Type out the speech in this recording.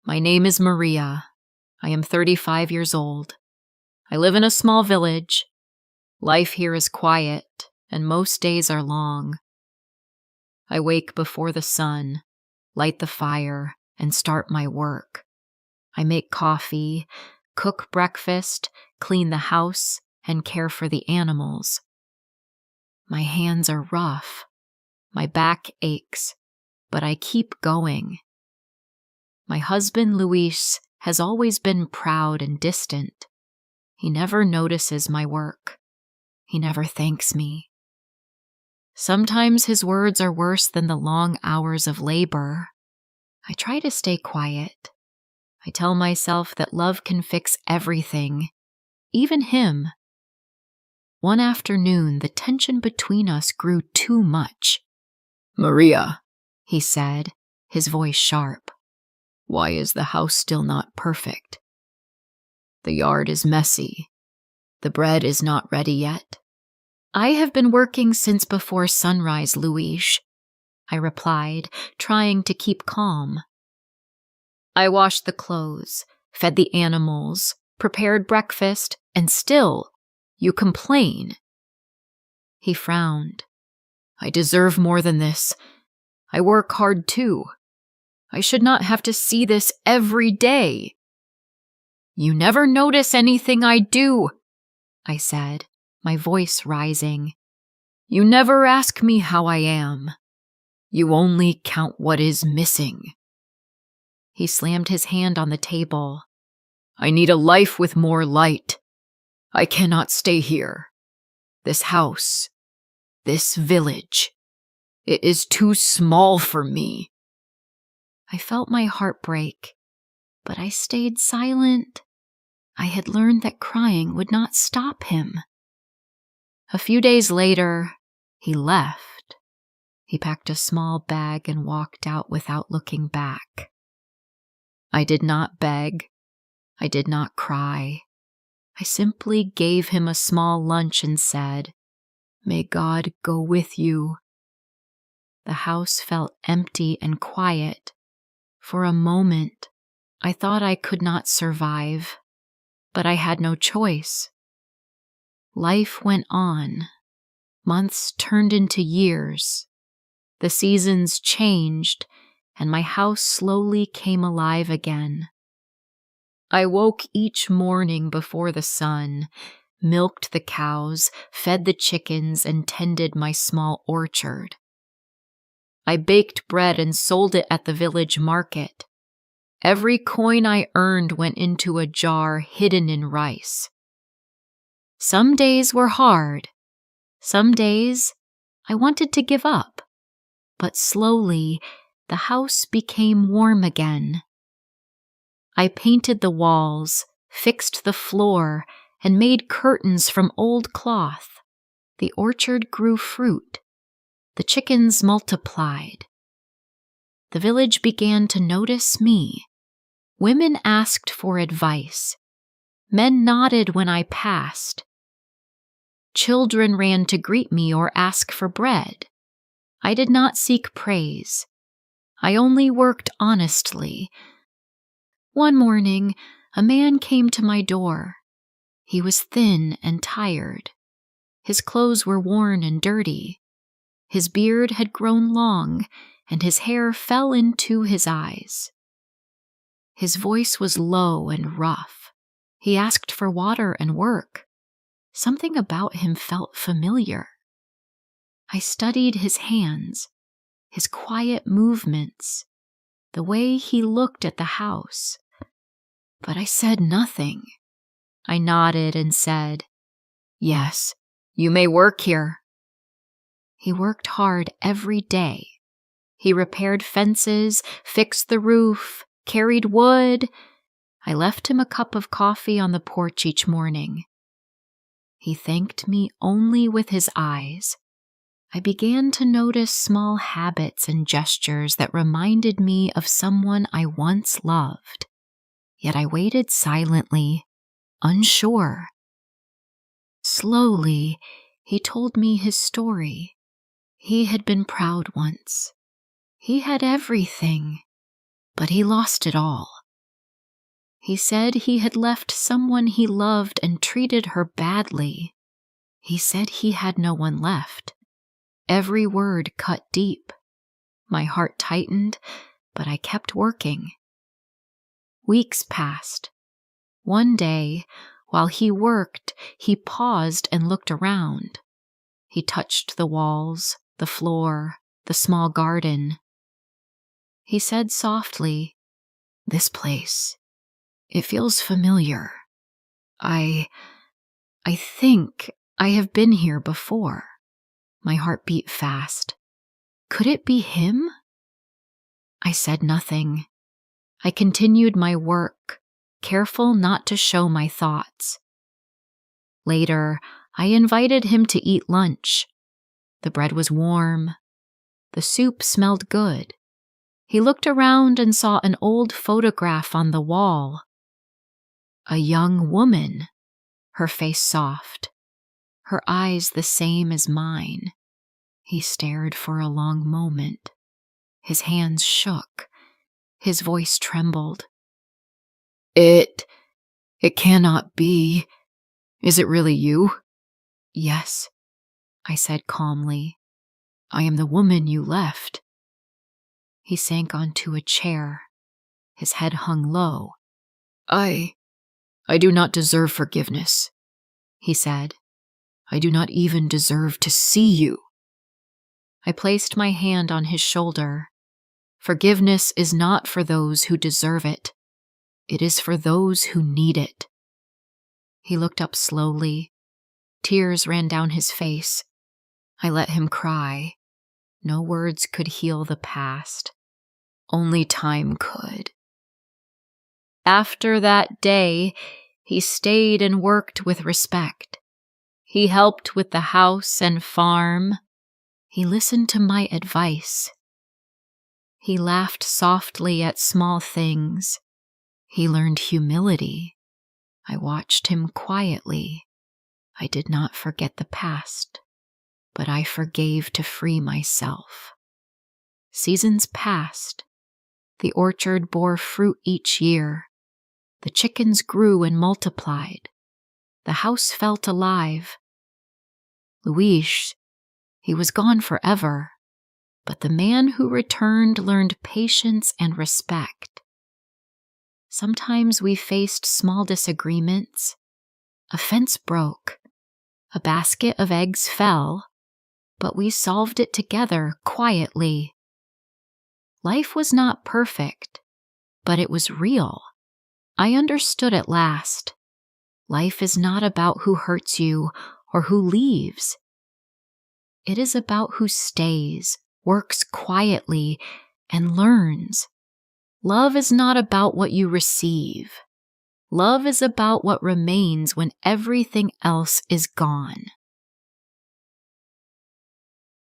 My name is Maria. I am 35 years old. I live in a small village. Life here is quiet, and most days are long. I wake before the sun, light the fire, and start my work. I make coffee, cook breakfast, clean the house, and care for the animals. My hands are rough. My back aches, but I keep going. My husband, Luis, has always been proud and distant. He never notices my work. He never thanks me. Sometimes his words are worse than the long hours of labor. I try to stay quiet. I tell myself that love can fix everything, even him. One afternoon, the tension between us grew too much. "Maria," he said, his voice sharp. "Why is the house still not perfect? The yard is messy. The bread is not ready yet." "I have been working since before sunrise, Luis," I replied, trying to keep calm. "I washed the clothes, fed the animals, prepared breakfast, and still you complain." He frowned. "I deserve more than this. I work hard too. I should not have to see this every day." "You never notice anything I do," I said, my voice rising. "You never ask me how I am. You only count what is missing." He slammed his hand on the table. "I need a life with more light. I cannot stay here. This house, this village, it is too small for me." I felt my heart break, but I stayed silent. I had learned that crying would not stop him. A few days later, he left. He packed a small bag and walked out without looking back. I did not beg. I did not cry. I simply gave him a small lunch and said, "May God go with you." The house felt empty and quiet. For a moment, I thought I could not survive, but I had no choice. Life went on. Months turned into years. The seasons changed, and my house slowly came alive again. I woke each morning before the sun, milked the cows, fed the chickens, and tended my small orchard. I baked bread and sold it at the village market. Every coin I earned went into a jar hidden in rice. Some days were hard. Some days I wanted to give up. But slowly, the house became warm again. I painted the walls, fixed the floor, and made curtains from old cloth. The orchard grew fruit. The chickens multiplied. The village began to notice me. Women asked for advice. Men nodded when I passed. Children ran to greet me or ask for bread. I did not seek praise. I only worked honestly. One morning, a man came to my door. He was thin and tired. His clothes were worn and dirty. His beard had grown long, and his hair fell into his eyes. His voice was low and rough. He asked for water and work. Something about him felt familiar. I studied his hands, his quiet movements, the way he looked at the house. But I said nothing. I nodded and said, "Yes, you may work here." He worked hard every day. He repaired fences, fixed the roof, carried wood. I left him a cup of coffee on the porch each morning. He thanked me only with his eyes. I began to notice small habits and gestures that reminded me of someone I once loved. Yet I waited silently, unsure. Slowly, he told me his story. He had been proud once. He had everything, but he lost it all. He said he had left someone he loved and treated her badly. He said he had no one left. Every word cut deep. My heart tightened, but I kept working. Weeks passed. One day, while he worked, he paused and looked around. He touched the walls, the floor, the small garden. He said softly, "This place, it feels familiar. I think I have been here before." My heart beat fast. Could it be him? I said nothing. I continued my work, careful not to show my thoughts. Later, I invited him to eat lunch. The bread was warm. The soup smelled good. He looked around and saw an old photograph on the wall. A young woman, her face soft, her eyes the same as mine. He stared for a long moment. His hands shook. His voice trembled. It cannot be. Is it really you?" "Yes," I said calmly. "I am the woman you left." He sank onto a chair. His head hung low. I do not deserve forgiveness," he said. "I do not even deserve to see you." I placed my hand on his shoulder. Forgiveness is not for those who deserve it. It is for those who need it. He looked up slowly. Tears ran down his face. I let him cry. No words could heal the past. Only time could. After that day, he stayed and worked with respect. He helped with the house and farm. He listened to my advice. He laughed softly at small things. He learned humility. I watched him quietly. I did not forget the past, but I forgave to free myself. Seasons passed. The orchard bore fruit each year. The chickens grew and multiplied. The house felt alive. Luis, he was gone forever, but the man who returned learned patience and respect. Sometimes we faced small disagreements. A fence broke. A basket of eggs fell, but we solved it together quietly. Life was not perfect, but it was real. I understood at last. Life is not about who hurts you or who leaves. It is about who stays, works quietly, and learns. Love is not about what you receive. Love is about what remains when everything else is gone.